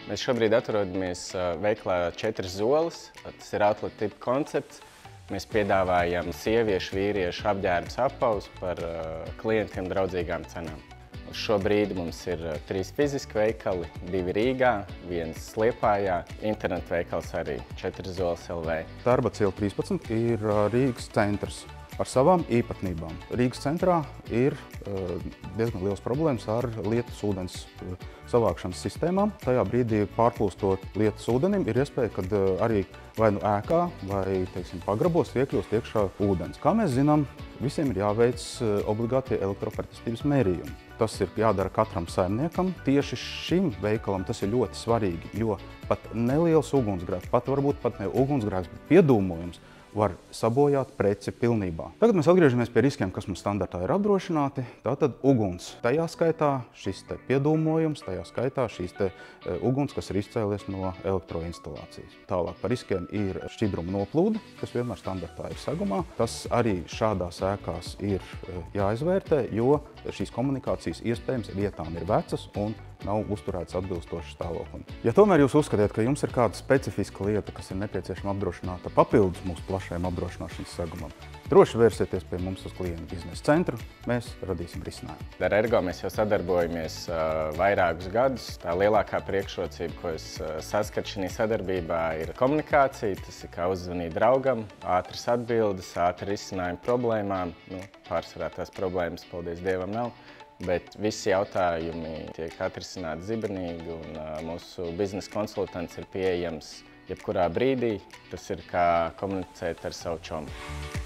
Mēs šobrīd atrodamies veikalā 4 zoles. Tas ir outlet tipa koncepts. Mēs piedāvājam sieviešu, vīriešu apģērbus apavus par klientiem draudzīgām cenām. Uz šo brīdi mums ir 3 fiziski veikali, 2 Rīgā, 1 Liepājā, internetu veikals arī 4 zoles LV. Tarbats iela 13 ir Rīgas centrs ar savām īpatnībām. Rīgas centrā ir diezgan liels problēmas ar lietus ūdens savākšanas sistēmām. Tajā brīdī, pārplūstot lietus ūdenim, ir iespēja, ka arī vai nu ēkā, vai pagrabos iekļūst iekšā ūdens. Kā mēs zinām, visiem ir jāveic obligātie elektropretestības mērījumi. Tas ir jādara katram saimniekam. Tieši šim veikalam tas ir ļoti svarīgi, jo pat neliels ugunsgrēks, varbūt pat ne ugunsgrēks, bet piedūmojums var sabojāt preci pilnībā. Tagad mēs atgriežamies pie riskiem, kas mums standartā ir apdrošināti. Tātad uguns. Tajā skaitā šis piedūmojums, tajā skaitā šīs uguns, kas ir izcēlies no elektroinstalācijas. Tālāk par riskiem ir šķidruma noplūde, kas vienmēr standartā ir segumā. Tas arī šādās ēkās ir jāizvērtē, jo šīs komunikācijas iespējams vietām ir vecas un nav uzturēts atbilstoši stāvoklim. Ja tomēr jūs uzskatiet, ka jums ir kāda specifiska lieta, kas ir nepieciešama apdrošināta papildus mūsu plašajam apdrošināšanas segumam, droši vērsieties pie mums uz klientu biznesa centru, mēs radīsim risinājumu. Ar Ergo mēs jau sadarbojamies vairākus gadus. Tā lielākā priekšrocība, ko es saskatu šajā sadarbībā, ir komunikācija. Tas ir kā uzzvanīt draugam, ātras atbildes, ātri risinājumi problēmām. Pārsvarā tās problēmas, paldies Dievam, nav. Bet visi jautājumi tiek atrisināti zibenīgi, un mūsu biznesa konsultants ir pieejams jebkurā brīdī. Tas ir kā komunicēt ar savu čomu.